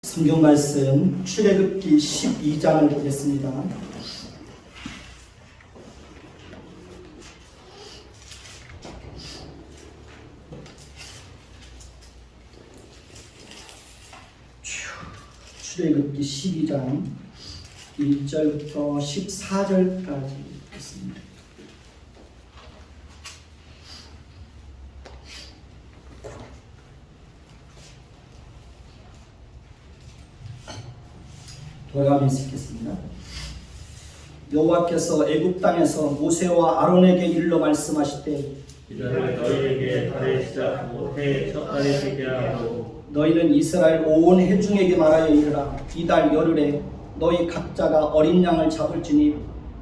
성경 말씀 출애굽기 12장을 보겠습니다. 출애굽기 12장 1절부터 14절까지 있습니다. 돌아가면서 읽겠습니다. 여호와께서 애굽 땅에서 모세와 아론에게 일러 말씀하시되 이달을 너희에게 달의 시작하고 해의 첫 달에 되게 하고 너희는 이스라엘 온 회중에게 말하여 이르라. 이달 열흘에 너희 각자가 어린 양을 잡을지니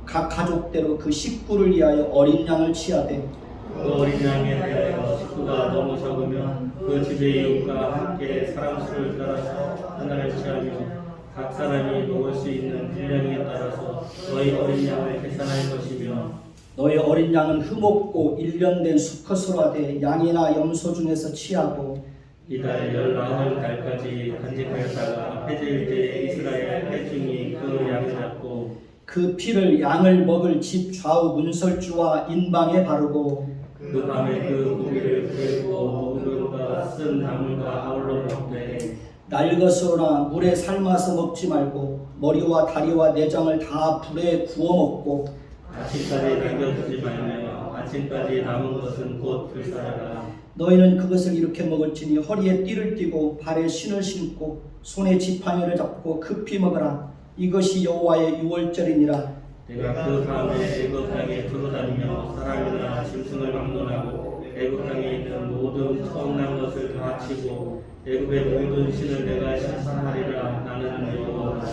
각 가족대로 그 식구를 위하여 어린 양을 취하되 그 어린 양에 대하여 식구가 너무 적으면 그 집의 이웃과 함께 사람 수를 따라서 하나를 취하며 각 사람이 먹을 수 있는 분량에 따라서 너희 어린 양을 계산할 것이며 너희 어린 양은 흠없고 1년 된 수컷으로 하되 양이나 염소 중에서 취하고 이달 19달까지 간직하였다가 해질 때에 이스라엘 회중이 그 양을 잡고 그 피를 양을 먹을 집 좌우 문설주와 인방에 바르고 그 밤에 그 고기를 끓이고 묵은과 쓴 나물과 아울러 먹되 날 것으로나 물에 삶아서 먹지 말고 머리와 다리와 내장을 다 불에 구워 먹고 아침까지 남겨두지 말며 아침까지 남은 것은 곧 불사르라. 너희는 그것을 이렇게 먹을지니 허리에 띠를 띠고 발에 신을 신고 손에 지팡이를 잡고 급히 먹으라. 이것이 여호와의 유월절이니라. 내가 그 다음에 애굽 땅에 두루다니며 사람이나 짐승을 막론하고 애굽 땅에 있는 모든 처음 난 것을 다 치고 애굽의 모든 신을 내가 신성하리라. 나는 여호와라.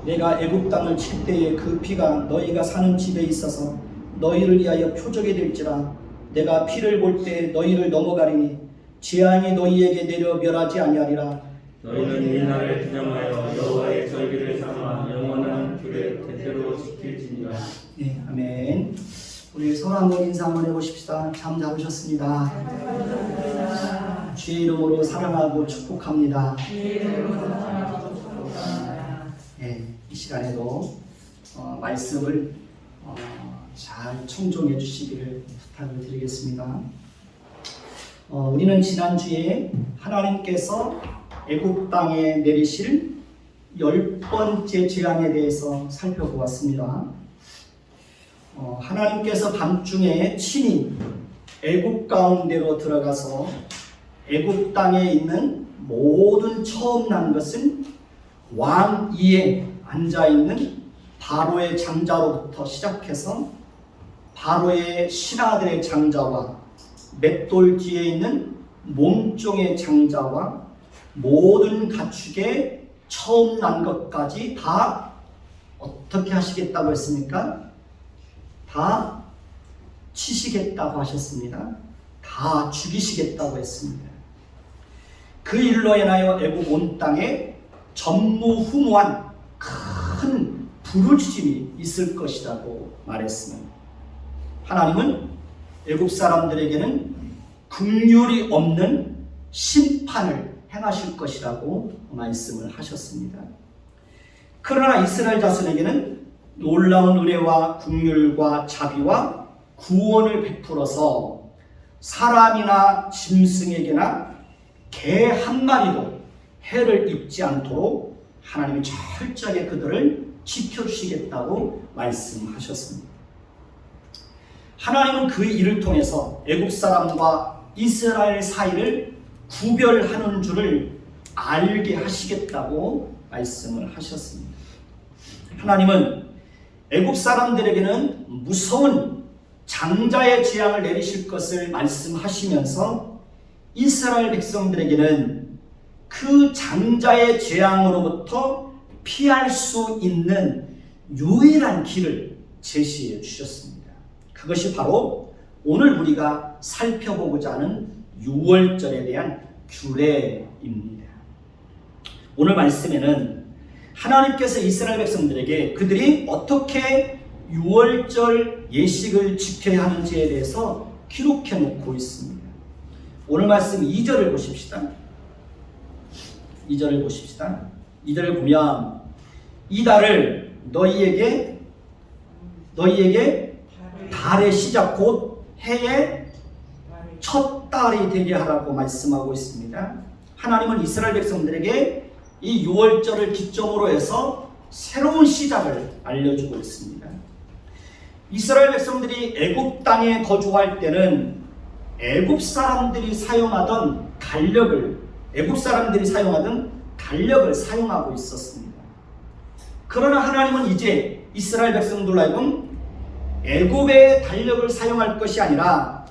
내가 애굽 땅을 칠 때에 그 피가 너희가 사는 집에 있어서 너희를 위하여 표적이 될지라. 내가 피를 볼 때 너희를 넘어가리니 재앙이 너희에게 내려 멸하지 아니하리라. 너희는 이 날을 기념하여 여호와의 절기를 삼아 영원한 주를 대대로 지킬지니라. 네, 아멘. 우리 서로 한번 인사 한번 해보십시다. 참 잡으셨습니다. 주의 이름으로 사랑하고 축복합니다. 네, 이 시간에도 말씀을 잘 청종해 주시기를 부탁을 드리겠습니다. 우리는 지난주에 하나님께서 애굽 땅에 내리실 10번째 재앙에 대해서 살펴보았습니다. 하나님께서 밤중에 친히 애굽 가운데로 들어가서 애굽 땅에 있는 모든 처음 난 것은 왕 위에 앉아있는 바로의 장자로부터 시작해서 바로의 신하들의 장자와 맷돌 뒤에 있는 몸종의 장자와 모든 가축의 처음 난 것까지 다 어떻게 하시겠다고 했습니까? 다 치시겠다고 하셨습니다. 다 죽이시겠다고 했습니다. 그 일로 인하여 애굽 온 땅에 전무후무한 큰 부르짖음이 있을 것이라고 말했습니다. 하나님은 애굽 사람들에게는 긍휼이 없는 심판을 행하실 것이라고 말씀을 하셨습니다. 그러나 이스라엘 자손에게는 놀라운 은혜와 긍휼과 자비와 구원을 베풀어서 사람이나 짐승에게나 개 한 마리도 해를 입지 않도록 하나님이 철저하게 그들을 지켜주시겠다고 말씀하셨습니다. 하나님은 그 일을 통해서 애굽 사람과 이스라엘 사이를 구별하는 줄을 알게 하시겠다고 말씀을 하셨습니다. 하나님은 애굽 사람들에게는 무서운 장자의 재앙을 내리실 것을 말씀하시면서 이스라엘 백성들에게는 그 장자의 재앙으로부터 피할 수 있는 유일한 길을 제시해 주셨습니다. 그것이 바로 오늘 우리가 살펴보고자 하는 유월절에 대한 규례입니다. 오늘 말씀에는 하나님께서 이스라엘 백성들에게 그들이 어떻게 유월절 예식을 지켜야 하는지에 대해서 기록해 놓고 있습니다. 오늘 말씀 2절을 보십시다. 2절을 보십시다. 2절을 보면 이 달을 너희에게 달의 시작 곧 해의 첫 달이 되게 하라고 말씀하고 있습니다. 하나님은 이스라엘 백성들에게 이 6월절을 기점으로 해서 새로운 시작을 알려주고 있습니다. 이스라엘 백성들이 애굽 땅에 거주할 때는 애굽 사람들이 사용하던 달력을 사용하고 있었습니다. 그러나 하나님은 이제 이스라엘 백성들로 하여금 애굽의 달력을 사용할 것이 아니라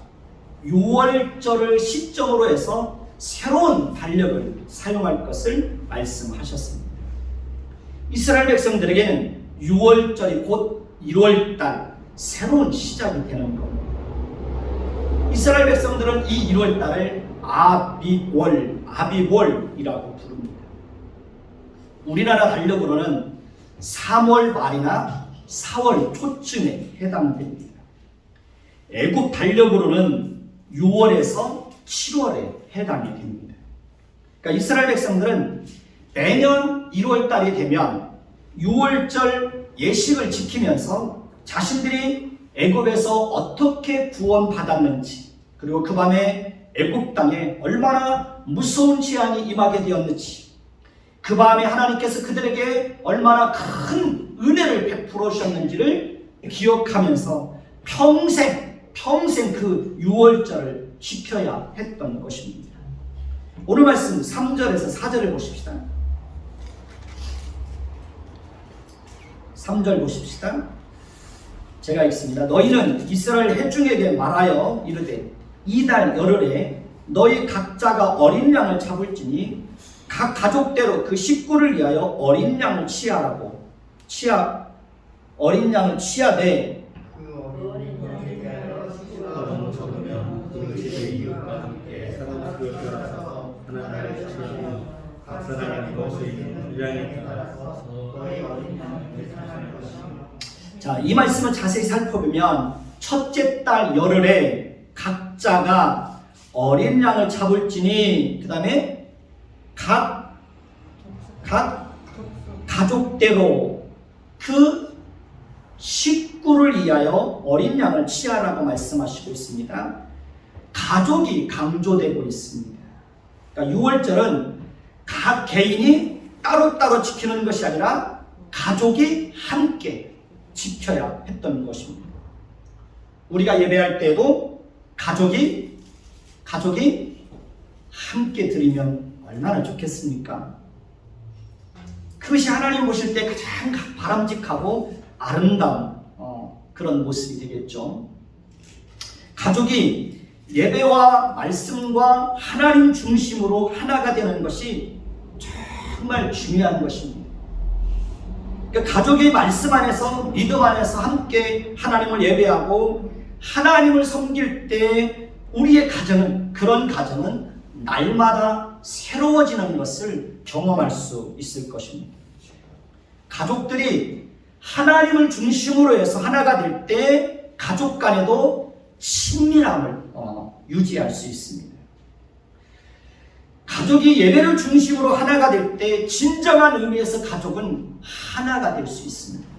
6월절을 시점으로 해서 새로운 달력을 사용할 것을 말씀하셨습니다. 이스라엘 백성들에게는 6월절이 곧 1월달 새로운 시작이 되는 겁니다. 이스라엘 백성들은 이 1월달을 아비월이라고 부릅니다. 우리나라 달력으로는 3월 말이나 4월 초쯤에 해당됩니다. 애굽 달력으로는 6월에서 7월에 해당이 됩니다. 그러니까 이스라엘 백성들은 매년 1월달이 되면 6월절 예식을 지키면서 자신들이 애굽에서 어떻게 구원받았는지, 그리고 그 밤에 애굽 땅에 얼마나 무서운 재앙이 임하게 되었는지, 그 밤에 하나님께서 그들에게 얼마나 큰 은혜를 베풀어 주셨는지를 기억하면서 평생 그 6월절을 지켜야 했던 것입니다. 오늘 말씀 3절에서 4절을 보십시다. 3절 보십시다. 제가 읽습니다. 너희는 이스라엘 회중에게 말하여 이르되 이 달 열흘에 너희 각자가 어린 양을 잡을지니 각 가족대로 그 식구를 위하여 어린 양을 어린 양을 취하되 너무 적으면 그 집의 이웃과 함께 사람수를 따라서 하나님을 취하며 각 사람이 먹을 수 있는 분량에 따라서 너희 어린 양을 대신하는 것입니다. 자, 이 말씀을 자세히 살펴보면 첫째 달 열흘에 각자가 어린 양을 잡을지니, 그 다음에 각 가족대로 그 식구를 위하여 어린 양을 취하라고 말씀하시고 있습니다. 가족이 강조되고 있습니다. 그러니까 6월절은 각 개인이 따로따로 지키는 것이 아니라 가족이 함께 지켜야 했던 것입니다. 우리가 예배할 때에도 가족이 함께 드리면 얼마나 좋겠습니까? 그것이 하나님 보실 때 가장 바람직하고 아름다운 그런 모습이 되겠죠. 가족이 예배와 말씀과 하나님 중심으로 하나가 되는 것이 정말 중요한 것입니다. 그러니까 가족이 말씀 안에서, 믿음 안에서 함께 하나님을 예배하고 하나님을 섬길 때 우리의 그런 가정은 날마다 새로워지는 것을 경험할 수 있을 것입니다. 가족들이 하나님을 중심으로 해서 하나가 될 때 가족 간에도 친밀함을 유지할 수 있습니다. 가족이 예배를 중심으로 하나가 될 때 진정한 의미에서 가족은 하나가 될 수 있습니다.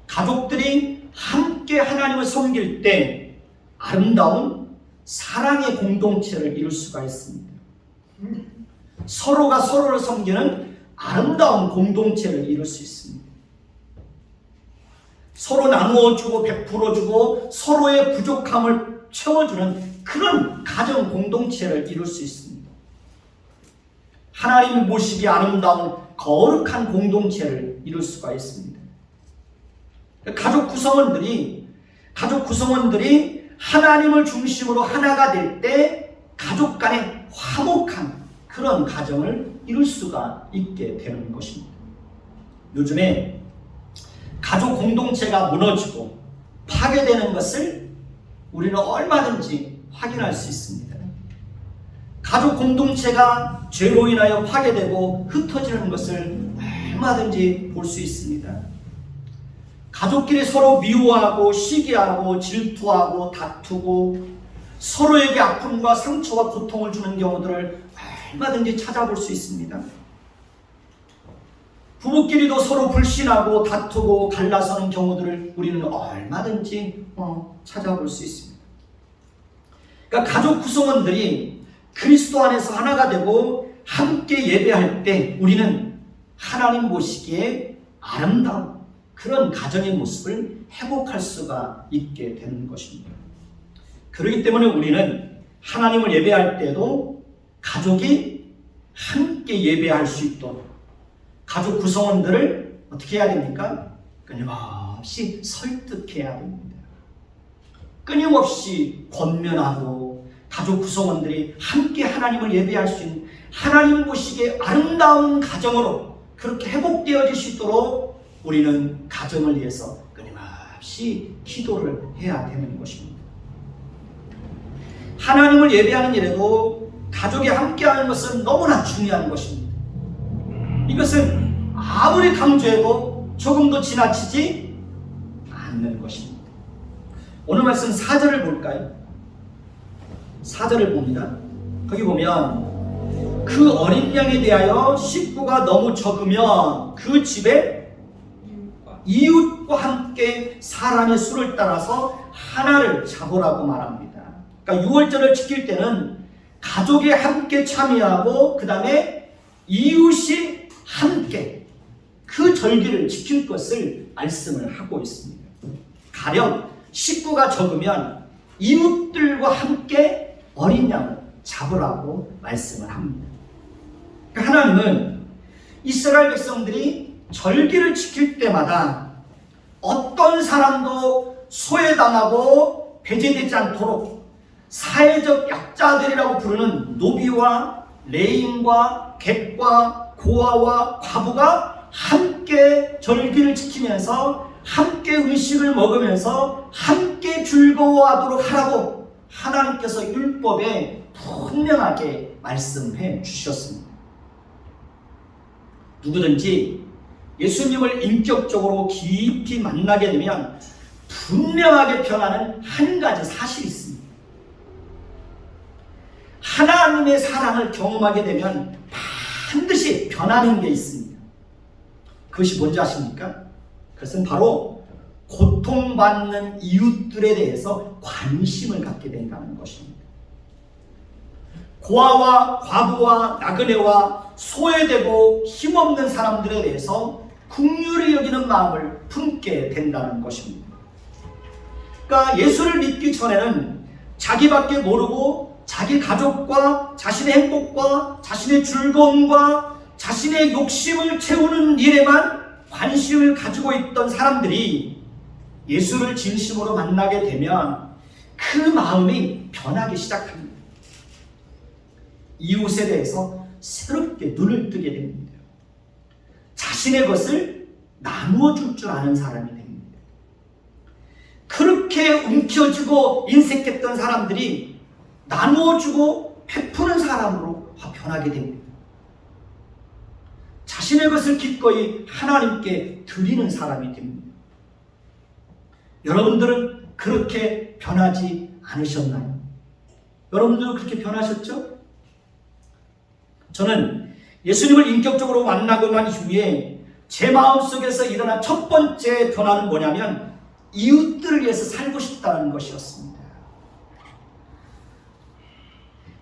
가족들이 함께 하나님을 섬길 때 아름다운 사랑의 공동체를 이룰 수가 있습니다. 서로가 서로를 섬기는 아름다운 공동체를 이룰 수 있습니다. 서로 나누어주고 베풀어주고 서로의 부족함을 채워주는 그런 가정 공동체를 이룰 수 있습니다. 하나님이 보시기에 아름다운 거룩한 공동체를 이룰 수가 있습니다. 가족 구성원들이 하나님을 중심으로 하나가 될 때 가족 간의 화목한 그런 가정을 이룰 수가 있게 되는 것입니다. 요즘에 가족 공동체가 무너지고 파괴되는 것을 우리는 얼마든지 확인할 수 있습니다. 가족 공동체가 죄로 인하여 파괴되고 흩어지는 것을 얼마든지 볼 수 있습니다. 가족끼리 서로 미워하고 시기하고 질투하고 다투고 서로에게 아픔과 상처와 고통을 주는 경우들을 얼마든지 찾아볼 수 있습니다. 부부끼리도 서로 불신하고 다투고 갈라서는 경우들을 우리는 얼마든지 찾아볼 수 있습니다. 그러니까 가족 구성원들이 그리스도 안에서 하나가 되고 함께 예배할 때 우리는 하나님 보시기에 아름다운 그런 가정의 모습을 회복할 수가 있게 되는 것입니다. 그렇기 때문에 우리는 하나님을 예배할 때도 가족이 함께 예배할 수 있도록 가족 구성원들을 어떻게 해야 됩니까? 끊임없이 설득해야 됩니다. 끊임없이 권면하고 가족 구성원들이 함께 하나님을 예배할 수 있는 하나님 보시기에 아름다운 가정으로 그렇게 회복되어질 수 있도록 우리는 가정을 위해서 끊임없이 기도를 해야 되는 것입니다. 하나님을 예배하는 일에도 가족이 함께하는 것은 너무나 중요한 것입니다. 이것은 아무리 강조해도 조금도 지나치지 않는 것입니다. 오늘 말씀 4절을 볼까요? 4절을 봅니다. 거기 보면 그 어린 양에 대하여 식구가 너무 적으면 그 집에 이웃과 함께 사람의 수를 따라서 하나를 잡으라고 말합니다. 그러니까 6월절을 지킬 때는 가족이 함께 참여하고 그 다음에 이웃이 함께 그 절기를 지킬 것을 말씀을 하고 있습니다. 가령 식구가 적으면 이웃들과 함께 어린 양을 잡으라고 말씀을 합니다. 그러니까 하나님은 이스라엘 백성들이 절기를 지킬 때마다 어떤 사람도 소외당하고 배제되지 않도록 사회적 약자들이라고 부르는 노비와 레인과 객과 고아와 과부가 함께 절기를 지키면서 함께 음식을 먹으면서 함께 즐거워하도록 하라고 하나님께서 율법에 분명하게 말씀해 주셨습니다. 누구든지 예수님을 인격적으로 깊이 만나게 되면 분명하게 변하는 한 가지 사실이 있습니다. 하나님의 사랑을 경험하게 되면 반드시 변하는 게 있습니다. 그것이 뭔지 아십니까? 그것은 바로 고통받는 이웃들에 대해서 관심을 갖게 된다는 것입니다. 고아와 과부와 나그네와 소외되고 힘없는 사람들에 대해서 긍휼히 여기는 마음을 품게 된다는 것입니다. 그러니까 예수를 믿기 전에는 자기밖에 모르고 자기 가족과 자신의 행복과 자신의 즐거움과 자신의 욕심을 채우는 일에만 관심을 가지고 있던 사람들이 예수를 진심으로 만나게 되면 그 마음이 변하기 시작합니다. 이웃에 대해서 새롭게 눈을 뜨게 됩니다. 자신의 것을 나누어 줄 줄 아는 사람이 됩니다. 그렇게 움켜쥐고 인색했던 사람들이 나누어 주고 베푸는 사람으로 변하게 됩니다. 자신의 것을 기꺼이 하나님께 드리는 사람이 됩니다. 여러분들은 그렇게 변하지 않으셨나요? 여러분들은 그렇게 변하셨죠? 저는 예수님을 인격적으로 만나고 난 이후에 제 마음속에서 일어난 첫 번째 변화는 뭐냐면 이웃들을 위해서 살고 싶다는 것이었습니다.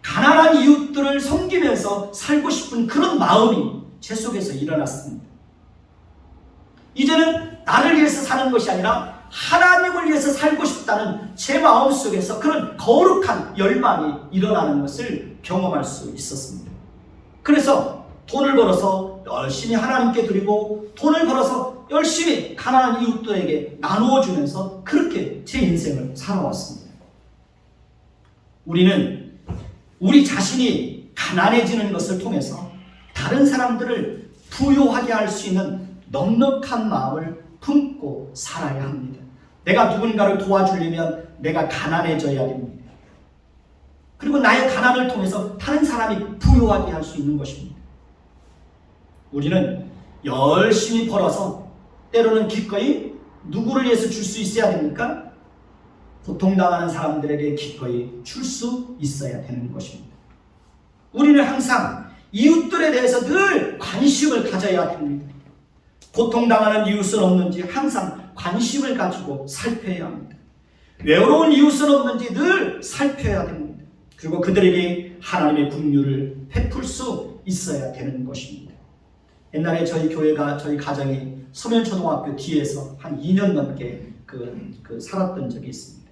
가난한 이웃들을 섬기면서 살고 싶은 그런 마음이 제 속에서 일어났습니다. 이제는 나를 위해서 사는 것이 아니라 하나님을 위해서 살고 싶다는 제 마음속에서 그런 거룩한 열망이 일어나는 것을 경험할 수 있었습니다. 그래서 돈을 벌어서 열심히 하나님께 드리고 돈을 벌어서 열심히 가난한 이웃들에게 나누어 주면서 그렇게 제 인생을 살아왔습니다. 우리는 우리 자신이 가난해지는 것을 통해서 다른 사람들을 부유하게 할 수 있는 넉넉한 마음을 품고 살아야 합니다. 내가 누군가를 도와주려면 내가 가난해져야 됩니다. 그리고 나의 가난을 통해서 다른 사람이 부유하게 할 수 있는 것입니다. 우리는 열심히 벌어서 때로는 기꺼이 누구를 위해서 줄 수 있어야 됩니까? 고통당하는 사람들에게 기꺼이 줄 수 있어야 되는 것입니다. 우리는 항상 이웃들에 대해서 늘 관심을 가져야 됩니다. 고통당하는 이웃은 없는지 항상 관심을 가지고 살펴야 합니다. 외로운 이웃은 없는지 늘 살펴야 됩니다. 그리고 그들에게 하나님의 긍휼을 베풀 수 있어야 되는 것입니다. 옛날에 저희 교회가, 저희 가정이 서면초등학교 뒤에서 한 2년 넘게 살았던 적이 있습니다.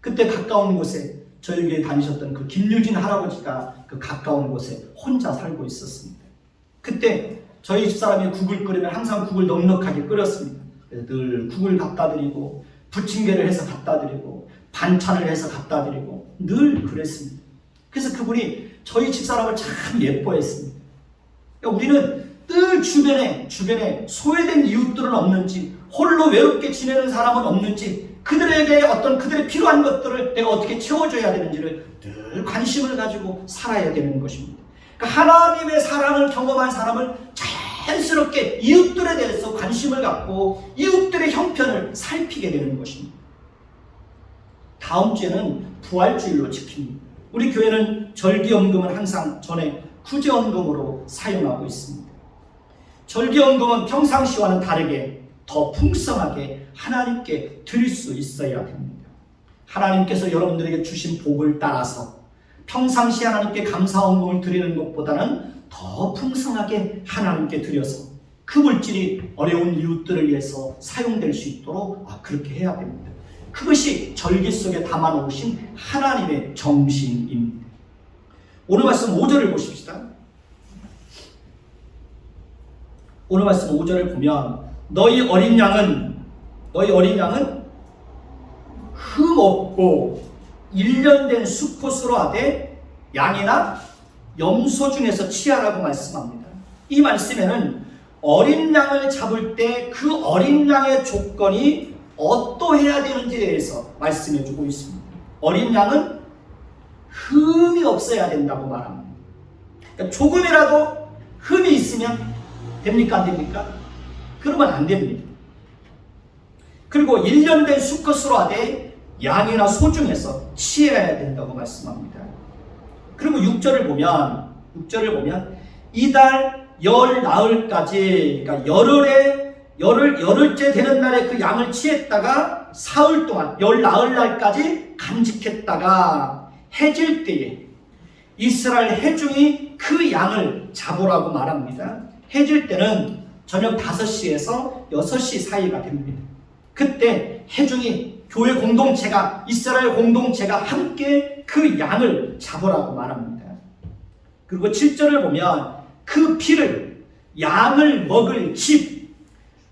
그때 가까운 곳에 저희 교회 다니셨던 그 김유진 할아버지가 그 가까운 곳에 혼자 살고 있었습니다. 그때 저희 집사람이 국을 끓이면 항상 국을 넉넉하게 끓였습니다. 그래서 늘 국을 갖다 드리고 부침개를 해서 갖다 드리고 반찬을 해서 갖다 드리고 늘 그랬습니다. 그래서 그분이 저희 집사람을 참 예뻐했습니다. 그러니까 우리는 늘 주변에 소외된 이웃들은 없는지, 홀로 외롭게 지내는 사람은 없는지, 그들에게 어떤 그들의 필요한 것들을 내가 어떻게 채워줘야 되는지를 늘 관심을 가지고 살아야 되는 것입니다. 그러니까 하나님의 사랑을 경험한 사람을 자연스럽게 이웃들에 대해서 관심을 갖고 이웃들의 형편을 살피게 되는 것입니다. 다음 주에는 부활주일로 지킵니다. 우리 교회는 절기연금은 항상 전에 구제연금으로 사용하고 있습니다. 절기연금은 평상시와는 다르게 더 풍성하게 하나님께 드릴 수 있어야 됩니다. 하나님께서 여러분들에게 주신 복을 따라서 평상시 하나님께 감사헌금을 드리는 것보다는 더 풍성하게 하나님께 드려서 그 물질이 어려운 이웃들을 위해서 사용될 수 있도록 그렇게 해야 됩니다. 그것이 절기 속에 담아놓으신 하나님의 정신입니다. 오늘 말씀 5절을 보십시다. 오늘 말씀 5절을 보면 너희 어린 양은 흠 없고 1년 된 수컷으로 하되 양이나 염소 중에서 치하라고 말씀합니다. 이 말씀에는 어린 양을 잡을 때 그 어린 양의 조건이 어떠해야 되는지에 대해서 말씀해 주고 있습니다. 어린 양은 흠이 없어야 된다고 말합니다. 그러니까 조금이라도 흠이 있으면 됩니까? 안 됩니까? 그러면 안 됩니다. 그리고 1년 된 수컷으로 하되 양이나 소 중에서 치해야 된다고 말씀합니다. 그리고 6절을 보면 이달 열 나흘까지, 그러니까 열흘째 되는 날에 그 양을 치했다가 사흘 동안 열 나흘날까지 간직했다가 해질 때에 이스라엘 회중이 그 양을 잡으라고 말합니다. 해질 때는 저녁 5시에서 6시 사이가 됩니다. 그때 회중이 교회 공동체가, 이스라엘 공동체가 함께 그 양을 잡으라고 말합니다. 그리고 7절을 보면 그 피를 양을 먹을 집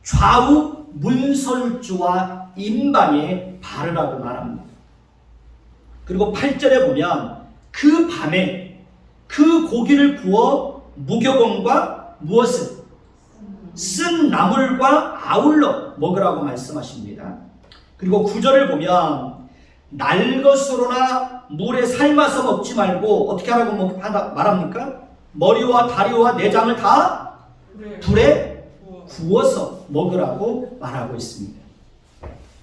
좌우 문설주와 임방에 바르라고 말합니다. 그리고 8절에 보면 그 밤에 그 고기를 구워 무교병과 무엇을? 쓴 나물과 아울러 먹으라고 말씀하십니다. 그리고 9절을 보면 날것으로나 물에 삶아서 먹지 말고 어떻게 하라고 말합니까? 머리와 다리와 내장을 다 불에 구워서 먹으라고 말하고 있습니다.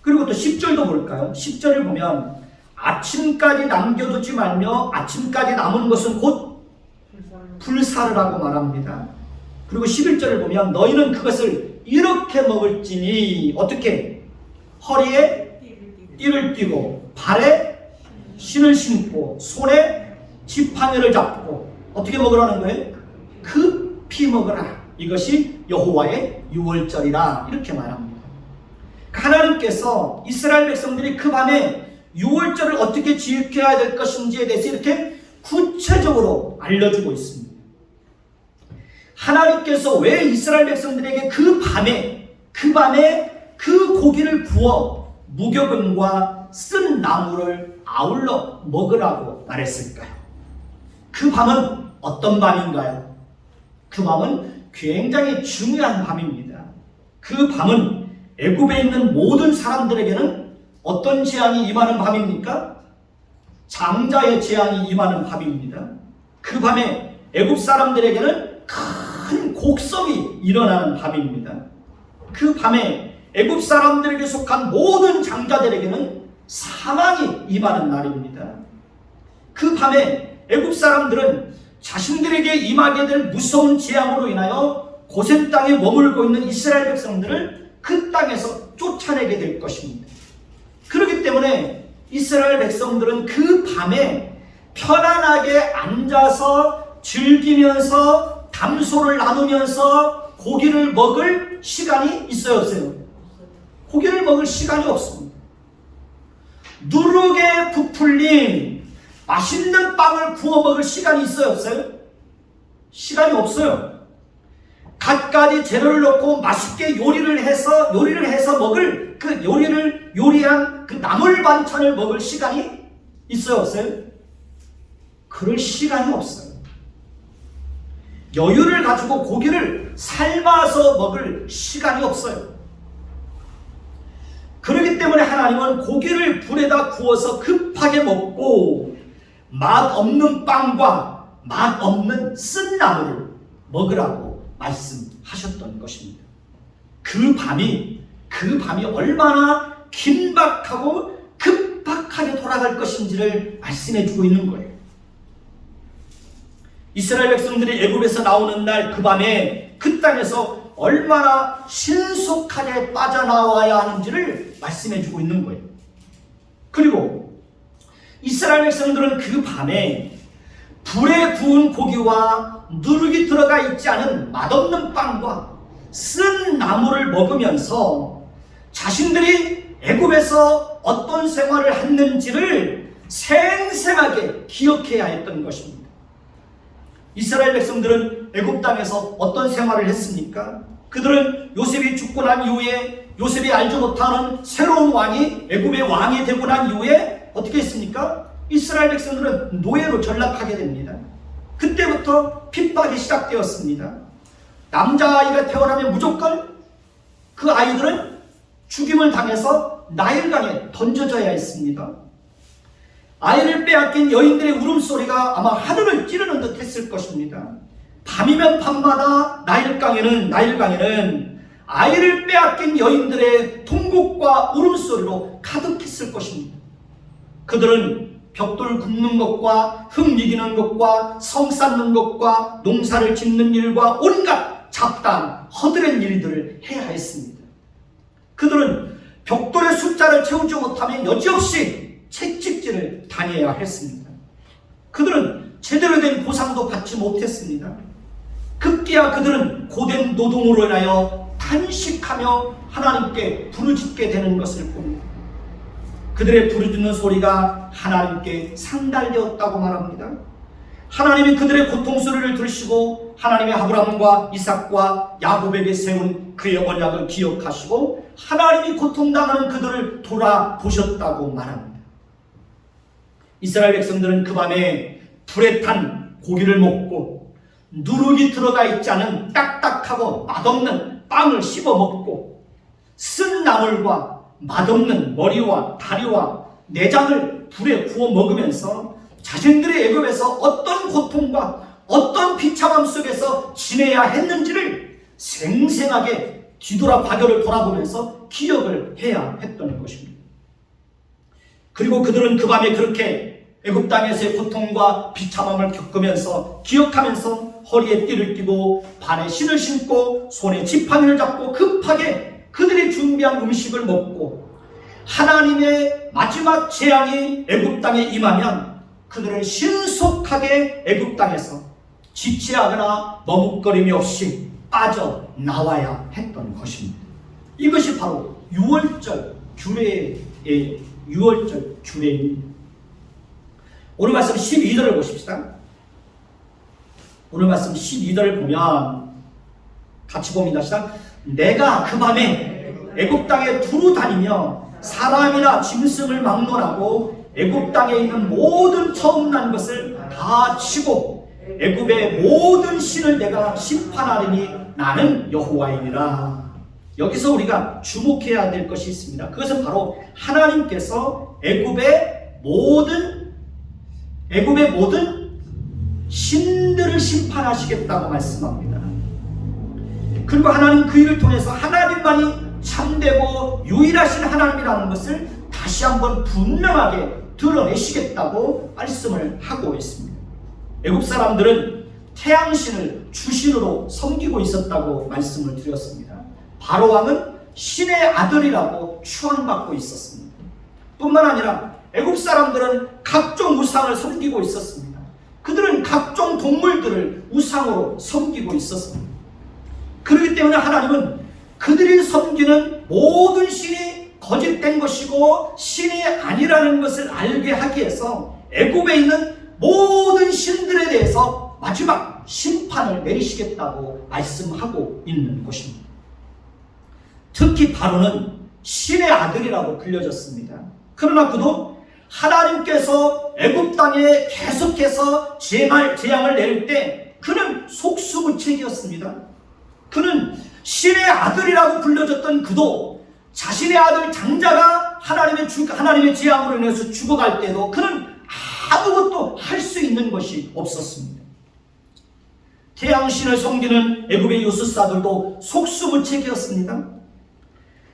그리고 또 10절도 볼까요? 10절을 보면 아침까지 남겨두지 말며 아침까지 남은 것은 곧 불사르라고 말합니다. 그리고 11절을 보면 너희는 그것을 이렇게 먹을지니 어떻게? 허리에 띠를 띠고 발에 신을 신고 손에 지팡이를 잡고 어떻게 먹으라는 거예요? 급히 먹으라. 이것이 여호와의 유월절이라 이렇게 말합니다. 하나님께서 이스라엘 백성들이 그 밤에 유월절을 어떻게 지켜야 될 것인지에 대해서 이렇게 구체적으로 알려주고 있습니다. 하나님께서 왜 이스라엘 백성들에게 그 밤에 그 고기를 구워 무교병과 쓴 나물을 아울러 먹으라고 말했을까요? 그 밤은 어떤 밤인가요? 그 밤은 굉장히 중요한 밤입니다. 그 밤은 애굽에 있는 모든 사람들에게는 어떤 재앙이 임하는 밤입니까? 장자의 재앙이 임하는 밤입니다. 그 밤에 애굽 사람들에게는 큰 곡성이 일어나는 밤입니다. 그 밤에 애굽 사람들에게 속한 모든 장자들에게는 사망이 임하는 날입니다. 그 밤에 애굽 사람들은 자신들에게 임하게 될 무서운 재앙으로 인하여 고센 땅에 머물고 있는 이스라엘 백성들을 그 땅에서 쫓아내게 될 것입니다. 그렇기 때문에 이스라엘 백성들은 그 밤에 편안하게 앉아서 즐기면서 담소를 나누면서 고기를 먹을 시간이 있어요, 없어요? 고기를 먹을 시간이 없습니다. 누룩에 부풀린 맛있는 빵을 구워 먹을 시간이 있어요, 없어요? 시간이 없어요. 갖가지 재료를 넣고 맛있게 요리를 해서 먹을 그 요리한 그 나물 반찬을 먹을 시간이 있어요, 없어요? 그럴 시간이 없어요. 여유를 가지고 고기를 삶아서 먹을 시간이 없어요. 그렇기 때문에 하나님은 고기를 불에다 구워서 급하게 먹고 맛없는 빵과 맛없는 쓴 나물을 먹으라고 말씀하셨던 것입니다. 그 밤이 얼마나 긴박하고 급박하게 돌아갈 것인지를 말씀해주고 있는 거예요. 이스라엘 백성들이 애굽에서 나오는 날 그 밤에 그 땅에서 얼마나 신속하게 빠져나와야 하는지를 말씀해주고 있는 거예요. 그리고 이스라엘 백성들은 그 밤에 불에 구운 고기와 누룩이 들어가 있지 않은 맛없는 빵과 쓴 나물을 먹으면서 자신들이 애굽에서 어떤 생활을 했는지를 생생하게 기억해야 했던 것입니다. 이스라엘 백성들은 애굽 땅에서 어떤 생활을 했습니까? 그들은 요셉이 죽고 난 이후에 요셉이 알지 못하는 새로운 왕이 애굽의 왕이 되고 난 이후에 어떻게 했습니까? 이스라엘 백성들은 노예로 전락하게 됩니다. 그때부터 핍박이 시작되었습니다. 남자아이가 태어나면 무조건 그 아이들은 죽임을 당해서 나일강에 던져져야 했습니다. 아이를 빼앗긴 여인들의 울음소리가 아마 하늘을 찌르는 듯 했을 것입니다. 밤이면 밤마다 나일강에는 아이를 빼앗긴 여인들의 통곡과 울음소리로 가득했을 것입니다. 그들은 벽돌 굽는 것과 흙 이기는 것과 성 쌓는 것과 농사를 짓는 일과 온갖 잡다한 허드렛 일들을 해야 했습니다. 그들은 벽돌의 숫자를 채우지 못하면 여지없이 채찍질을 당해야 했습니다. 그들은 제대로 된 보상도 받지 못했습니다. 급기야 그들은 고된 노동으로 인하여 탄식하며 하나님께 부르짖게 되는 것을 봅니다. 그들의 부르짖는 소리가 하나님께 상달되었다고 말합니다. 하나님이 그들의 고통 소리를 들으시고 하나님의 아브라함과 이삭과 야곱에게 세운 그의 언약을 기억하시고 하나님이 고통당하는 그들을 돌아보셨다고 말합니다. 이스라엘 백성들은 그 밤에 불에 탄 고기를 먹고 누룩이 들어가 있지 않은 딱딱하고 맛없는 빵을 씹어 먹고 쓴 나물과 맛없는 머리와 다리와 내장을 불에 구워 먹으면서 자신들의 애굽에서 어떤 고통과 어떤 비참함 속에서 지내야 했는지를 생생하게 뒤돌아 과거를 돌아보면서 기억을 해야 했던 것입니다. 그리고 그들은 그 밤에 그렇게 애굽 땅에서의 고통과 비참함을 겪으면서 기억하면서 허리에 띠를 띠고 발에 신을 신고 손에 지팡이를 잡고 급하게 그들이 준비한 음식을 먹고 하나님의 마지막 재앙이 애굽 땅에 임하면 그들은 신속하게 애굽 땅에서 지체하거나 머뭇거림이 없이 빠져나와야 했던 것입니다. 이것이 바로 유월절 규례입니다. 오늘 말씀 12절을 보십시다. 오늘 말씀 12절을 보면 같이 봅니다. 시작. 내가 그 밤에 애굽 땅에 두루 다니며 사람이나 짐승을 막론하고 애굽 땅에 있는 모든 처음 난 것을 다 치고 애굽의 모든 신을 내가 심판하리니 나는 여호와이니라. 여기서 우리가 주목해야 될 것이 있습니다. 그것은 바로 하나님께서 애굽의 모든 신들을 심판하시겠다고 말씀합니다. 그리고 하나님 그 일을 통해서 하나님만이 참되고 유일하신 하나님이라는 것을 다시 한번 분명하게 드러내시겠다고 말씀을 하고 있습니다. 애굽 사람들은 태양신을 주신으로 섬기고 있었다고 말씀을 드렸습니다. 바로 왕은 신의 아들이라고 추앙받고 있었습니다. 뿐만 아니라 애굽 사람들은 각종 우상을 섬기고 있었습니다. 그들은 각종 동물들을 우상으로 섬기고 있었습니다. 그렇기 때문에 하나님은 그들이 섬기는 모든 신이 거짓된 것이고 신이 아니라는 것을 알게 하기 위해서 애굽에 있는 모든 신들에 대해서 마지막 심판을 내리시겠다고 말씀하고 있는 것입니다. 특히 바로는 신의 아들이라고 불려졌습니다. 그러나 그도 하나님께서 애굽 땅에 계속해서 재앙을 내릴 때 그는 속수무책이었습니다. 그는 신의 아들이라고 불려졌던 그도 자신의 아들 장자가 하나님의 재앙으로 인해서 죽어갈 때도 그는 아무것도 할 수 있는 것이 없었습니다. 태양신을 섬기는 애굽의 요술사들도 속수무책이었습니다.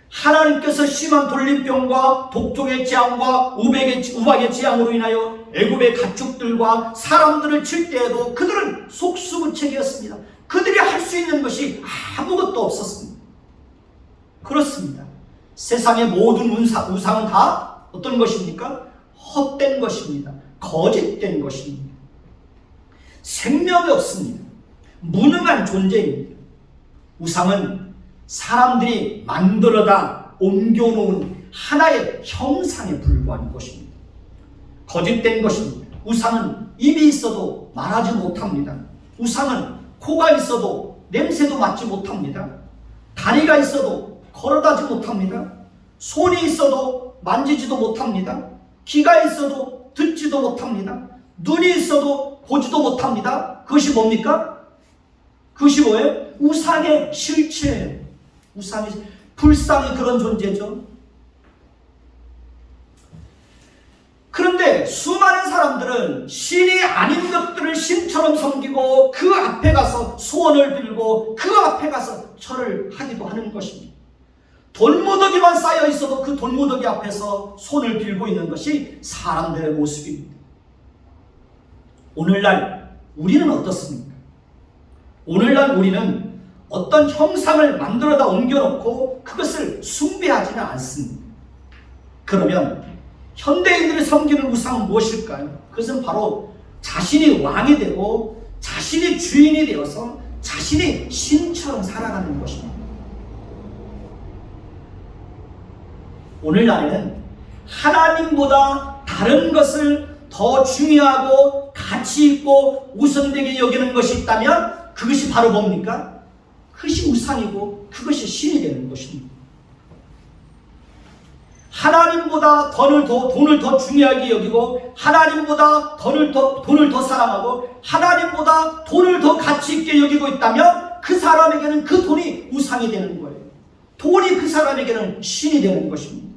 하나님께서 심한 돌림병과 독종의 재앙과 우박의 재앙으로 인하여 애굽의 가축들과 사람들을 칠 때에도 그들은 속수무책이었습니다. 그들이 할 수 있는 것이 아무것도 없었습니다. 그렇습니다. 세상의 모든 우상은 다 어떤 것입니까? 헛된 것입니다. 거짓된 것입니다. 생명이 없습니다. 무능한 존재입니다. 우상은 사람들이 만들어다 옮겨놓은 하나의 형상에 불과한 것입니다. 거짓된 것입니다. 우상은 입이 있어도 말하지 못합니다. 우상은 코가 있어도 냄새도 맡지 못합니다. 다리가 있어도 걸어다지 못합니다. 손이 있어도 만지지도 못합니다. 귀가 있어도 듣지도 못합니다. 눈이 있어도 보지도 못합니다. 그것이 뭡니까? 그것이 뭐예요? 우상의 실체예요. 불상이 그런 존재죠. 그런데 수많은 사람들은 신이 아닌 것들을 신처럼 섬기고 그 앞에 가서 소원을 빌고 그 앞에 가서 절을 하기도 하는 것입니다. 돌무더기만 쌓여 있어도 그 돌무더기 앞에서 손을 빌고 있는 것이 사람들의 모습입니다. 오늘날 우리는 어떻습니까? 오늘날 우리는 어떤 형상을 만들어다 옮겨놓고 그것을 숭배하지는 않습니다. 그러면 현대인들이 섬기는 우상은 무엇일까요? 그것은 바로 자신이 왕이 되고 자신이 주인이 되어서 자신이 신처럼 살아가는 것입니다. 오늘날에는 하나님보다 다른 것을 더 중요하고 가치 있고 우선되게 여기는 것이 있다면 그것이 바로 뭡니까? 그것이 우상이고 그것이 신이 되는 것입니다. 하나님보다 돈을 더 중요하게 여기고 하나님보다 돈을 더 사랑하고 하나님보다 돈을 더 가치 있게 여기고 있다면 그 사람에게는 그 돈이 우상이 되는 거예요. 돈이 그 사람에게는 신이 되는 것입니다.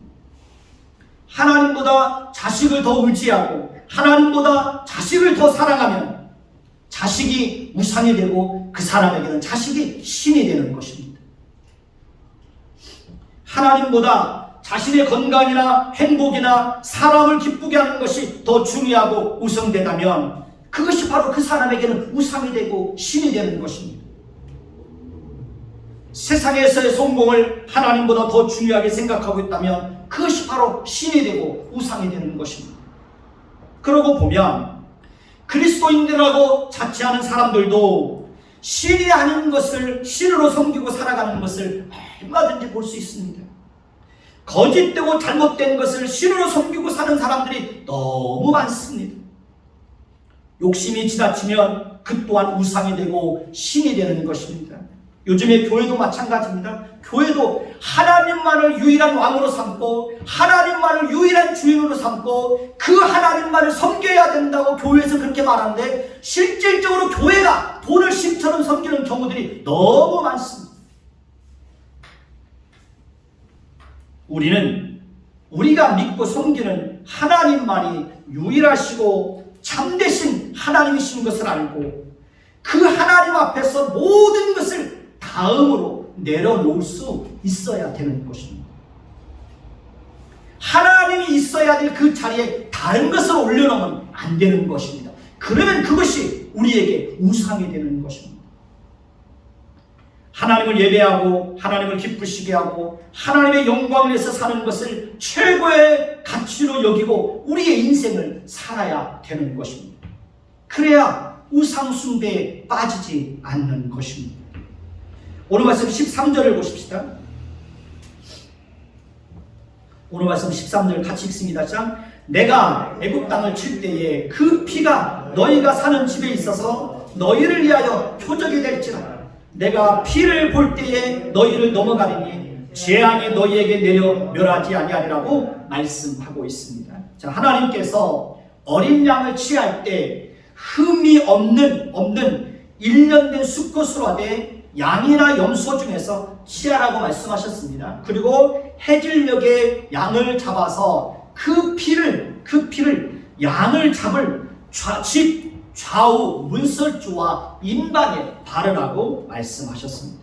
하나님보다 자식을 더 의지하고 하나님보다 자식을 더 사랑하면 자식이 우상이 되고 그 사람에게는 자식이 신이 되는 것입니다. 하나님보다 자신의 건강이나 행복이나 사람을 기쁘게 하는 것이 더 중요하고 우선되다면 그것이 바로 그 사람에게는 우상이 되고 신이 되는 것입니다. 세상에서의 성공을 하나님보다 더 중요하게 생각하고 있다면 그것이 바로 신이 되고 우상이 되는 것입니다. 그러고 보면 그리스도인들하고 자취하는 사람들도 신이 아닌 것을 신으로 섬기고 살아가는 것을 얼마든지 볼 수 있습니다. 거짓되고 잘못된 것을 신으로 섬기고 사는 사람들이 너무 많습니다. 욕심이 지나치면 그 또한 우상이 되고 신이 되는 것입니다. 요즘에 교회도 마찬가지입니다. 교회도 하나님만을 유일한 왕으로 삼고 하나님만을 유일한 주인으로 삼고 그 하나님만을 섬겨야 된다고 교회에서 그렇게 말하는데 실질적으로 교회가 돈을 신처럼 섬기는 경우들이 너무 많습니다. 우리가 믿고 섬기는 하나님만이 유일하시고 참되신 하나님이신 것을 알고 그 하나님 앞에서 모든 것을 다음으로 내려놓을 수 있어야 되는 것입니다. 하나님이 있어야 될 그 자리에 다른 것을 올려놓으면 안 되는 것입니다. 그러면 그것이 그것이 우리에게 우상이 되는 것입니다. 하나님을 예배하고 하나님을 기쁘시게 하고 하나님의 영광을 위해서 사는 것을 최고의 가치로 여기고 우리의 인생을 살아야 되는 것입니다. 그래야 우상 숭배에 빠지지 않는 것입니다. 오늘 말씀 13절을 보십시다. 오늘 말씀 13절 같이 읽습니다. 자, 내가 애굽 땅을 칠 때에 그 피가 너희가 사는 집에 있어서 너희를 위하여 표적이 될지라. 내가 피를 볼 때에 너희를 넘어가리니 재앙이 너희에게 내려 멸하지 아니하리라고 말씀하고 있습니다. 자, 하나님께서 어린 양을 취할 때 흠이 없는 1년 된 수컷으로 하되 양이나 염소 중에서 취하라고 말씀하셨습니다. 그리고 해질녘에 양을 잡아서 그 피를 양을 잡을 좌우 문설주와 인방에 바르라고 말씀하셨습니다.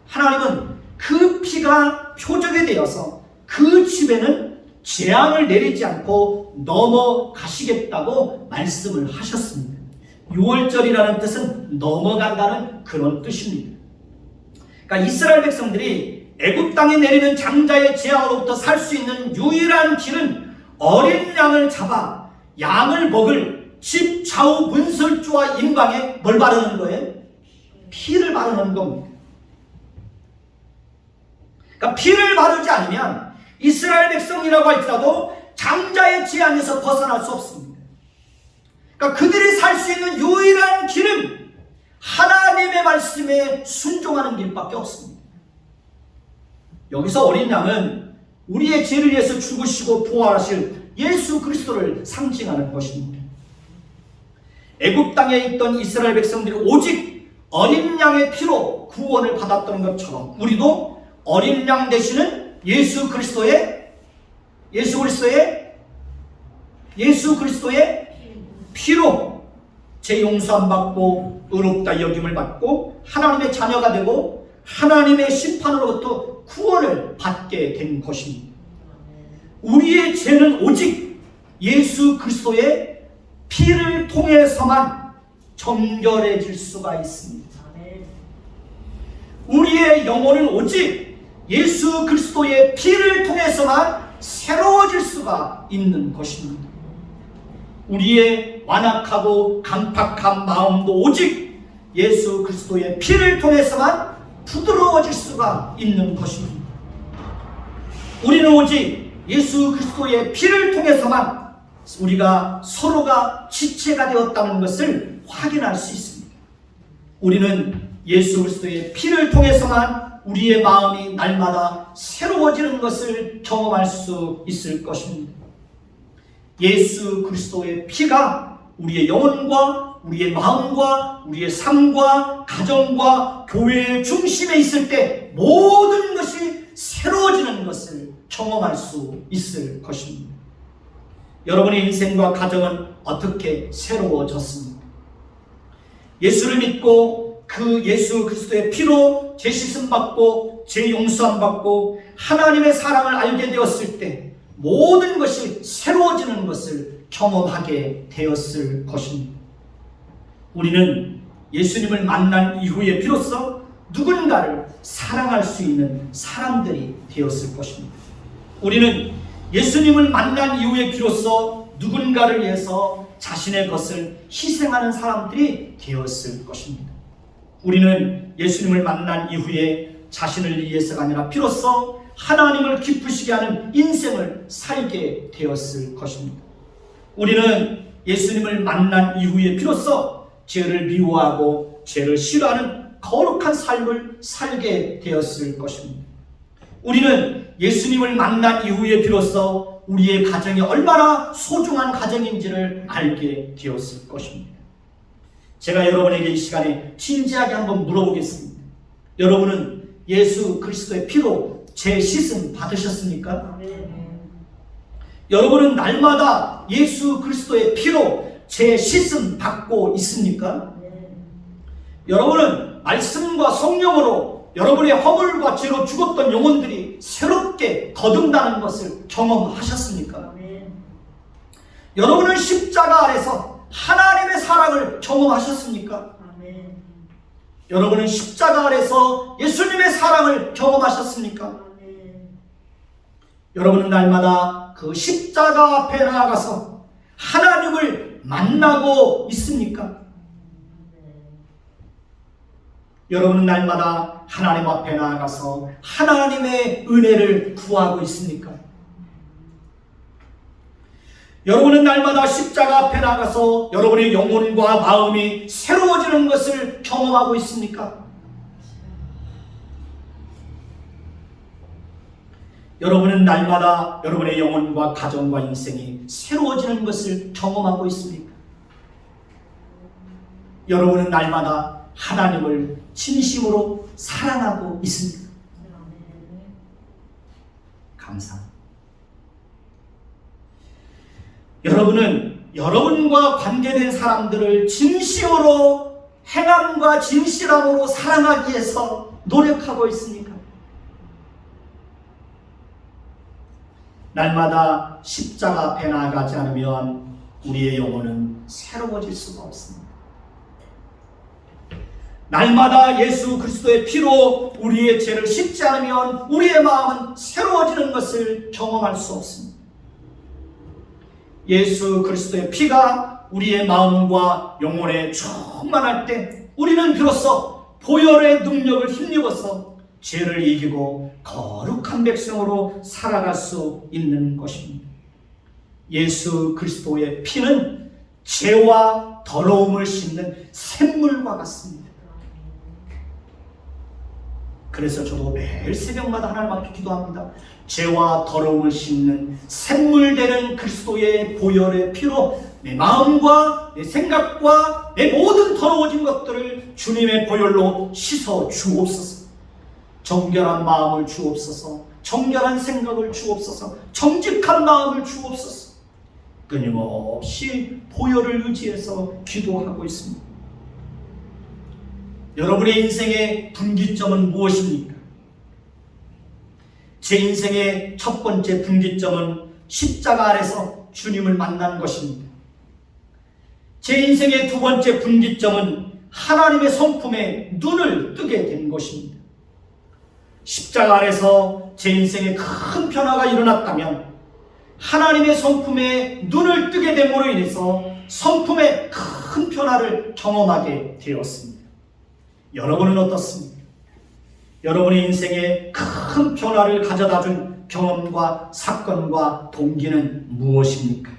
하나님은 그 피가 표적이 되어서 그 집에는 재앙을 내리지 않고 넘어가시겠다고 말씀을 하셨습니다. 6월절이라는 뜻은 넘어간다는 그런 뜻입니다. 그러니까 이스라엘 백성들이 애굽 땅에 내리는 장자의 재앙으로부터 살 수 있는 유일한 길은 어린 양을 잡아 양을 먹을 집 좌우 문설주와 인방에 뭘 바르는 거예요? 피를 바르는 겁니다. 그러니까 피를 바르지 않으면 이스라엘 백성이라고 할지라도 장자의 재앙에서 벗어날 수 없습니다. 그러니까 그들이 살 수 있는 유일한 길은 하나님의 말씀에 순종하는 길밖에 없습니다. 여기서 어린 양은 우리의 죄를 위해서 죽으시고 부활하실 예수 그리스도를 상징하는 것입니다. 애굽 땅에 있던 이스라엘 백성들이 오직 어린 양의 피로 구원을 받았던 것처럼 우리도 어린 양 되시는 예수 그리스도의 피로 죄 용서함 받고 의롭다 여김을 받고 하나님의 자녀가 되고 하나님의 심판으로부터 구원을 받게 된 것입니다. 우리의 죄는 오직 예수 그리스도의 피를 통해서만 정결해질 수가 있습니다. 우리의 영혼은 오직 예수 그리스도의 피를 통해서만 새로워질 수가 있는 것입니다. 우리의 완악하고 강팍한 마음도 오직 예수 그리스도의 피를 통해서만 부드러워질 수가 있는 것입니다. 우리는 오직 예수 그리스도의 피를 통해서만 우리가 서로가 지체가 되었다는 것을 확인할 수 있습니다. 우리는 예수 그리스도의 피를 통해서만 우리의 마음이 날마다 새로워지는 것을 경험할 수 있을 것입니다. 예수 그리스도의 피가 우리의 영혼과 우리의 마음과 우리의 삶과 가정과 교회의 중심에 있을 때 모든 것이 새로워지는 것을 경험할 수 있을 것입니다. 여러분의 인생과 가정은 어떻게 새로워졌습니까? 예수를 믿고 그 예수 그리스도의 피로 죄 씻음 받고 죄 용서함 받고 하나님의 사랑을 알게 되었을 때 모든 것이 새로워지는 것을 경험하게 되었을 것입니다. 우리는 예수님을 만난 이후에 비로소 누군가를 사랑할 수 있는 사람들이 되었을 것입니다. 우리는 예수님을 만난 이후에 비로소 누군가를 위해서 자신의 것을 희생하는 사람들이 되었을 것입니다. 우리는 예수님을 만난 이후에 자신을 위해서가 아니라 비로소 하나님을 기쁘시게 하는 인생을 살게 되었을 것입니다. 우리는 예수님을 만난 이후에 비로소 죄를 미워하고 죄를 싫어하는 거룩한 삶을 살게 되었을 것입니다. 우리는 예수님을 만난 이후에 비로소 우리의 가정이 얼마나 소중한 가정인지를 알게 되었을 것입니다. 제가 여러분에게 이 시간에 진지하게 한번 물어보겠습니다. 여러분은 예수 그리스도의 피로 죄 씻음 받으셨습니까? 여러분은 날마다 예수 그리스도의 피로 죄 씻음 받고 있습니까? 여러분은 말씀과 성령으로 여러분의 허물과 죄로 죽었던 영혼들이 새롭게 거듭나는 것을 경험하셨습니까? 여러분은 십자가 아래서 하나님의 사랑을 경험하셨습니까? 아멘. 여러분은 십자가 아래서 예수님의 사랑을 경험하셨습니까? 아멘. 여러분은 날마다 그 십자가 앞에 나아가서 하나님을 만나고 있습니까? 여러분은 날마다 하나님 앞에 나아가서 하나님의 은혜를 구하고 있습니까? 여러분은 날마다 십자가 앞에 나가서 여러분의 영혼과 마음이 새로워지는 것을 경험하고 있습니까? 여러분은 날마다 여러분의 영혼과 가정과 인생이 새로워지는 것을 경험하고 있습니까? 여러분은 날마다 하나님을 진심으로 사랑하고 있습니까? 감사합니다. 여러분은 여러분과 관계된 사람들을 진심으로 행함과 진실함으로 사랑하기 위해서 노력하고 있습니까? 날마다 십자가 앞에 나아가지 않으면 우리의 영혼은 새로워질 수가 없습니다. 날마다 예수 그리스도의 피로 우리의 죄를 씻지 않으면 우리의 마음은 새로워지는 것을 경험할 수 없습니다. 예수 그리스도의 피가 우리의 마음과 영혼에 충만할 때 우리는 비로소 보혈의 능력을 힘입어서 죄를 이기고 거룩한 백성으로 살아갈 수 있는 것입니다. 예수 그리스도의 피는 죄와 더러움을 씻는 샘물과 같습니다. 그래서 저도 매일 새벽마다 하나님 앞에 기도합니다. 죄와 더러움을 씻는 샘물되는 그리스도의 보혈의 피로 내 마음과 내 생각과 내 모든 더러워진 것들을 주님의 보혈로 씻어 주옵소서. 정결한 마음을 주옵소서. 정결한 생각을 주옵소서. 정직한 마음을 주옵소서. 끊임없이 보혈을 의지해서 기도하고 있습니다. 여러분의 인생의 분기점은 무엇입니까? 제 인생의 첫 번째 분기점은 십자가 아래서 주님을 만난 것입니다. 제 인생의 두 번째 분기점은 하나님의 성품에 눈을 뜨게 된 것입니다. 십자가 아래서 제 인생에 큰 변화가 일어났다면 하나님의 성품에 눈을 뜨게 됨으로 인해서 성품의 큰 변화를 경험하게 되었습니다. 여러분은 어떻습니까? 여러분의 인생에 큰 변화를 가져다준 경험과 사건과 동기는 무엇입니까?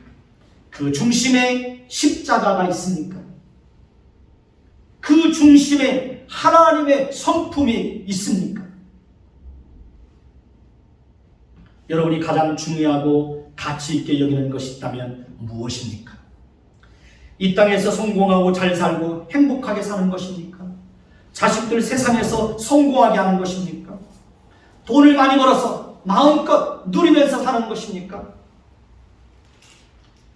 그 중심에 십자가가 있습니까? 그 중심에 하나님의 성품이 있습니까? 여러분이 가장 중요하고 가치 있게 여기는 것이 있다면 무엇입니까? 이 땅에서 성공하고 잘 살고 행복하게 사는 것입니까? 자식들 세상에서 성공하게 하는 것입니까? 돈을 많이 벌어서 마음껏 누리면서 사는 것입니까?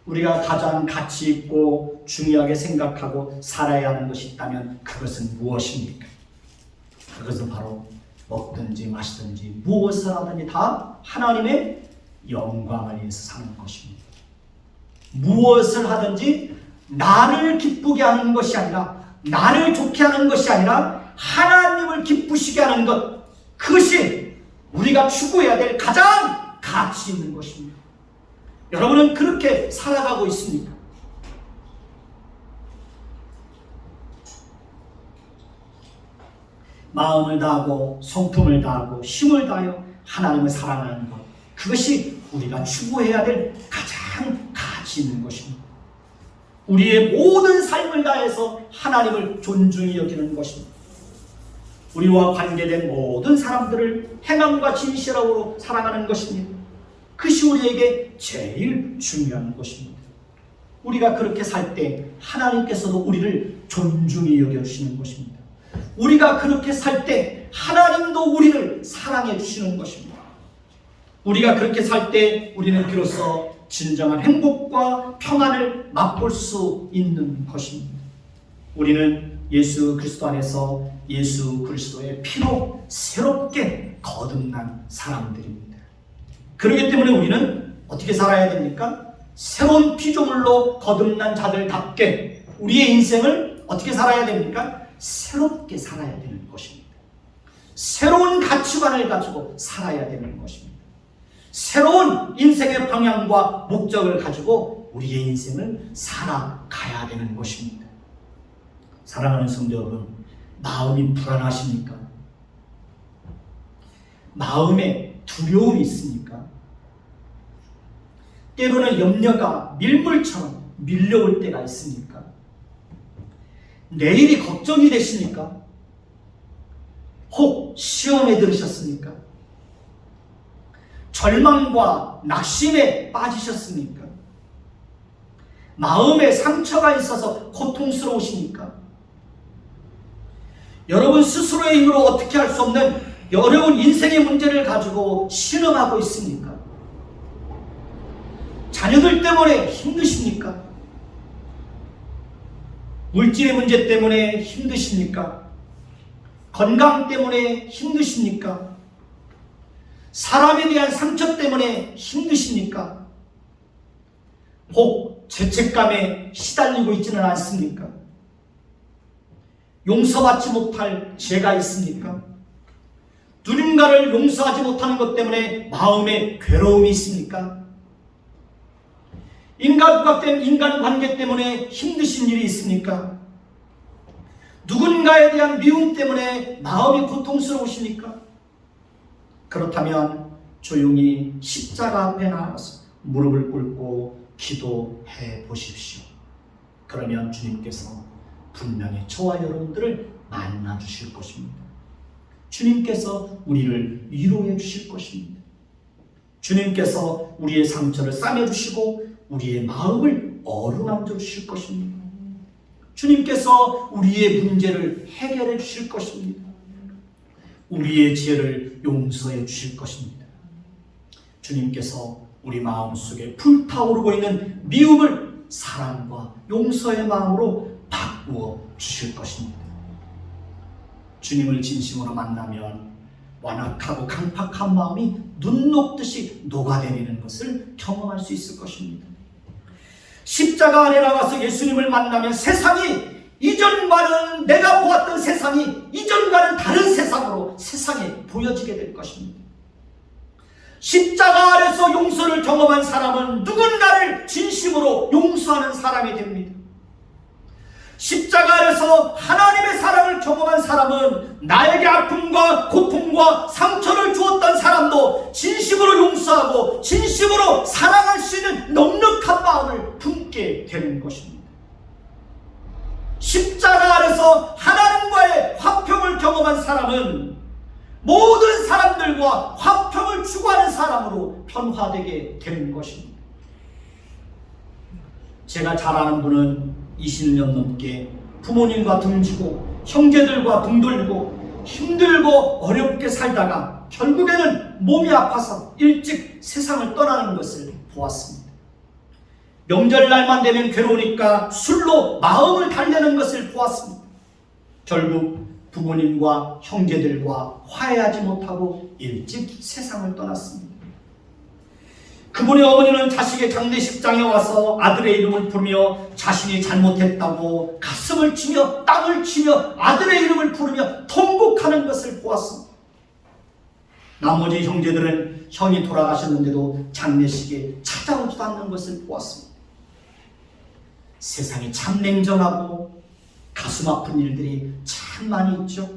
우리가 가장 가치 있고 중요하게 생각하고 살아야 하는 것이 있다면 그것은 무엇입니까? 그것은 바로 먹든지 마시든지 무엇을 하든지 다 하나님의 영광을 위해서 사는 것입니다. 무엇을 하든지 나를 기쁘게 하는 것이 아니라 나를 좋게 하는 것이 아니라 하나님을 기쁘시게 하는 것, 그것이 우리가 추구해야 될 가장 가치 있는 것입니다. 여러분은 그렇게 살아가고 있습니까? 마음을 다하고 성품을 다하고 힘을 다하여 하나님을 사랑하는 것, 그것이 우리가 추구해야 될 가장 가치 있는 것입니다. 우리의 모든 삶을 다해서 하나님을 존중히 여기는 것입니다. 우리와 관계된 모든 사람들을 행함과 진실함으로 사랑하는 것입니다. 그것이 우리에게 제일 중요한 것입니다. 우리가 그렇게 살 때 하나님께서도 우리를 존중히 여겨주시는 것입니다. 우리가 그렇게 살 때 하나님도 우리를 사랑해 주시는 것입니다. 우리가 그렇게 살 때 우리는 비로소 진정한 행복과 평안을 맛볼 수 있는 것입니다. 우리는 예수 그리스도 안에서 예수 그리스도의 피로 새롭게 거듭난 사람들입니다. 그렇기 때문에 우리는 어떻게 살아야 됩니까? 새로운 피조물로 거듭난 자들답게 우리의 인생을 어떻게 살아야 됩니까? 새롭게 살아야 되는 것입니다. 새로운 가치관을 가지고 살아야 되는 것입니다. 새로운 인생의 방향과 목적을 가지고 우리의 인생을 살아가야 되는 것입니다. 사랑하는 성도 여러분, 마음이 불안하십니까? 마음에 두려움이 있습니까? 때로는 염려가 밀물처럼 밀려올 때가 있습니까? 내일이 걱정이 되십니까? 혹 시험에 들으셨습니까? 절망과 낙심에 빠지셨습니까? 마음에 상처가 있어서 고통스러우십니까? 여러분 스스로의 힘으로 어떻게 할 수 없는 어려운 인생의 문제를 가지고 신음하고 있습니까? 자녀들 때문에 힘드십니까? 물질의 문제 때문에 힘드십니까? 건강 때문에 힘드십니까? 사람에 대한 상처 때문에 힘드십니까? 혹 죄책감에 시달리고 있지는 않습니까? 용서받지 못할 죄가 있습니까? 누군가를 용서하지 못하는 것 때문에 마음에 괴로움이 있습니까? 인간관계 때문에 힘드신 일이 있습니까? 누군가에 대한 미움 때문에 마음이 고통스러우십니까? 그렇다면 조용히 십자가 앞에 나가서 무릎을 꿇고 기도해 보십시오. 그러면 주님께서 분명히 저와 여러분들을 만나 주실 것입니다. 주님께서 우리를 위로해 주실 것입니다. 주님께서 우리의 상처를 싸매 주시고 우리의 마음을 어루만져 주실 것입니다. 주님께서 우리의 문제를 해결해 주실 것입니다. 우리의 죄를 용서해 주실 것입니다. 주님께서 우리 마음속에 불타오르고 있는 미움을 사랑과 용서의 마음으로 바꾸어 주실 것입니다. 주님을 진심으로 만나면 완악하고 강팍한 마음이 눈 녹듯이 녹아내리는 것을 경험할 수 있을 것입니다. 십자가 안에 나가서 예수님을 만나면 세상이 이전과는 내가 보았던 세상이 이전과는 다른 세상으로 세상에 보여지게 될 것입니다. 십자가 아래서 용서를 경험한 사람은 누군가를 진심으로 용서하는 사람이 됩니다. 십자가 아래서 하나님의 사랑을 경험한 사람은 나에게 아픔과 고통과 상처를 주었던 사람도 진심으로 용서하고 진심으로 사랑할 수 있는 넉넉한 마음을 품게 되는 것입니다. 십자가 아래서 하나님과의 화평을 경험한 사람은 모든 사람들과 화평을 추구하는 사람으로 변화되게 되는 것입니다. 제가 잘 아는 분은 20년 넘게 부모님과 등지고 형제들과 등 돌리고 힘들고 어렵게 살다가 결국에는 몸이 아파서 일찍 세상을 떠나는 것을 보았습니다. 명절날만 되면 괴로우니까 술로 마음을 달래는 것을 보았습니다. 결국 부모님과 형제들과 화해하지 못하고 일찍 세상을 떠났습니다. 그분의 어머니는 자식의 장례식장에 와서 아들의 이름을 부르며 자신이 잘못했다고 가슴을 치며 땅을 치며 아들의 이름을 부르며 통곡하는 것을 보았습니다. 나머지 형제들은 형이 돌아가셨는데도 장례식에 찾아오지도 않는 것을 보았습니다. 세상이 참 냉정하고 가슴 아픈 일들이 참 많이 있죠.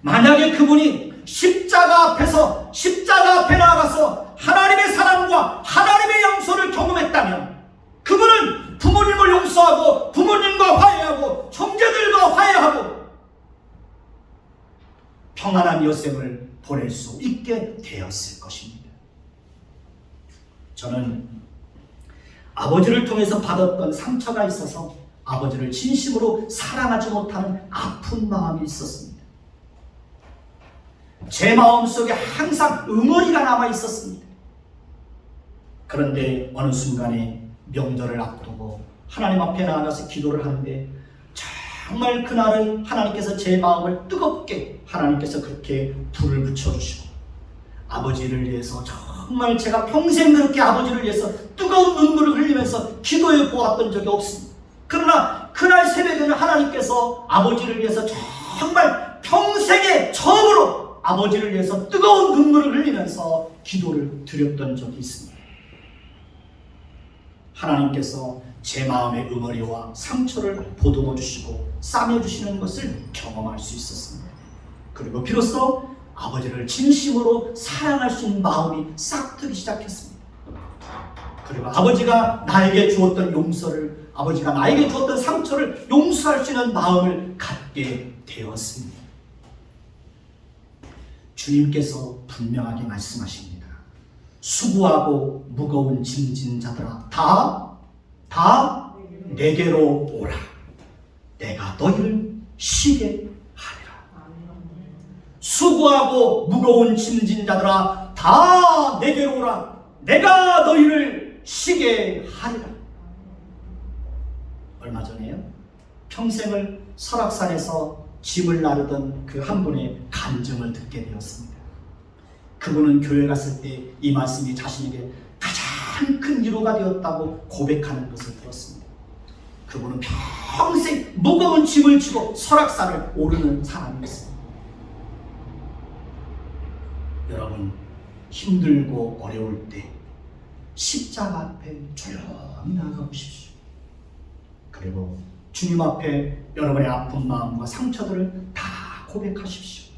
만약에 그분이 십자가 앞에 나가서 하나님의 사랑과 하나님의 양손을 경험했다면 그분은 부모님을 용서하고 부모님과 화해하고 형제들과 화해하고 평안한 여생을 보낼 수 있게 되었을 것입니다. 저는 아버지를 통해서 받았던 상처가 있어서 아버지를 진심으로 사랑하지 못하는 아픈 마음이 있었습니다. 제 마음속에 항상 응어리가 남아 있었습니다. 그런데 어느 순간에 명절을 앞두고 하나님 앞에 나가서 기도를 하는데 정말 그날은 하나님께서 제 마음을 뜨겁게 하나님께서 그렇게 불을 붙여주시고 아버지를 위해서 정말 제가 평생 그렇게 아버지를 위해서 뜨거운 눈물을 흘리면서 기도해 보았던 적이 없습니다. 그러나 그날 새벽에는 하나님께서 아버지를 위해서 정말 평생에 처음으로 아버지를 위해서 뜨거운 눈물을 흘리면서 기도를 드렸던 적이 있습니다. 하나님께서 제 마음의 응어리와 상처를 보듬어 주시고 싸매 주시는 것을 경험할 수 있었습니다. 그리고 비로소 아버지를 진심으로 사랑할 수 있는 마음이 싹트기 시작했습니다. 그리고 아버지가 나에게 주었던 용서를, 아버지가 나에게 주었던 상처를 용서할 수 있는 마음을 갖게 되었습니다. 주님께서 분명하게 말씀하십니다. 수고하고 무거운 짐진 자들아 다 내게로 오라. 내가 너희를 쉬게 하리라. 수고하고 무거운 짐진 자들아 다 내게로 오라. 내가 너희를 쉬게 하리라. 얼마 전에요, 평생을 설악산에서 짐을 나르던 그 한 분의 간증을 듣게 되었습니다. 그분은 교회 갔을 때 이 말씀이 자신에게 가장 큰 위로가 되었다고 고백하는 것을 들었습니다. 그분은 평생 무거운 짐을 지고 설악산을 오르는 사람이었습니다. 여러분, 힘들고 어려울 때 십자가 앞에 조용히 나아가 보십시오. 그리고 주님 앞에 여러분의 아픈 마음과 상처들을 다 고백하십시오.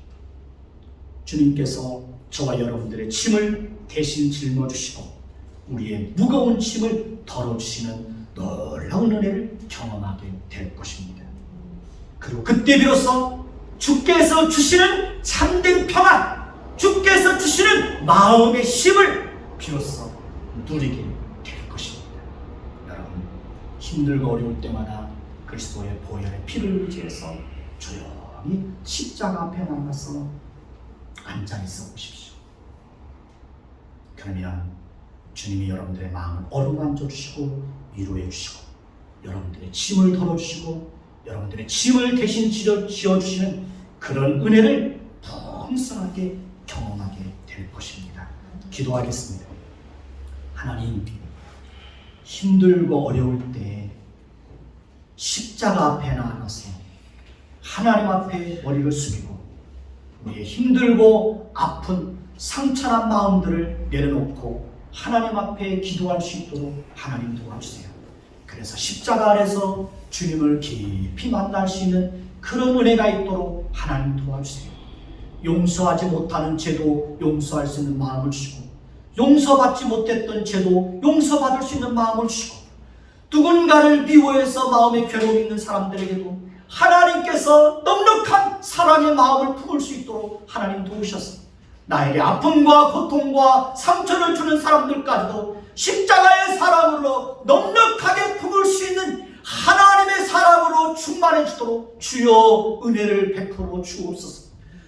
주님께서 저와 여러분들의 짐을 대신 짊어주시고 우리의 무거운 짐을 덜어주시는 놀라운 은혜를 경험하게 될 것입니다. 그리고 그때 비로소 주께서 주시는 참된 평안, 주께서 주시는 마음의 힘을 비로소 누리게 될 것입니다. 여러분, 힘들고 어려울 때마다 그리스도의 보혈의 피를 의지해서 조용히 십자가 앞에 나가서 앉아 있어 보십시오. 그러면 주님이 여러분들의 마음을 어루만져 주시고 위로해 주시고 여러분들의 짐을 덜어주시고 여러분들의 짐을 대신 지어주시는 그런 은혜를 풍성하게 경험하게 될 것입니다. 기도하겠습니다. 하나님, 힘들고 어려울 때 십자가 앞에 나가서 하나님 앞에 머리를 숙이고 우리의 힘들고 아픈 상처난 마음들을 내려놓고 하나님 앞에 기도할 수 있도록 하나님 도와주세요. 그래서 십자가 아래서 주님을 깊이 만날 수 있는 그런 은혜가 있도록 하나님 도와주세요. 용서하지 못하는 죄도 용서할 수 있는 마음을 주시고 용서받지 못했던 죄도 용서받을 수 있는 마음을 주시고 누군가를 미워해서 마음에 괴로움이 있는 사람들에게도 하나님께서 넉넉한 사랑의 마음을 품을 수 있도록 하나님 도우셔서 나에게 아픔과 고통과 상처를 주는 사람들까지도 십자가의 사랑으로 넉넉하게 품을 수 있는 하나님의 사랑으로 충만해지도록 주여 은혜를 베풀어 주옵소서.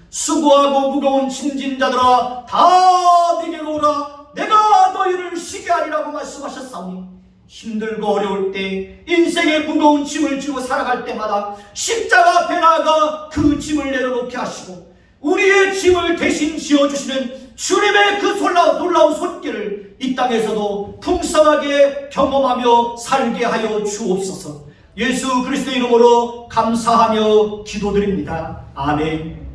수고하고 무거운 짐진 자들아 다 내게로 오라. 내가 너희를 쉬게 하리라고 말씀하셨사오니 힘들고 어려울 때 인생의 무거운 짐을 지고 살아갈 때마다 십자가 앞에 나아가 그 짐을 내려놓게 하시고 우리의 짐을 대신 지어주시는 주님의 그 놀라운 손길을 이 땅에서도 풍성하게 경험하며 살게 하여 주옵소서. 예수 그리스도의 이름으로 감사하며 기도드립니다. 아멘.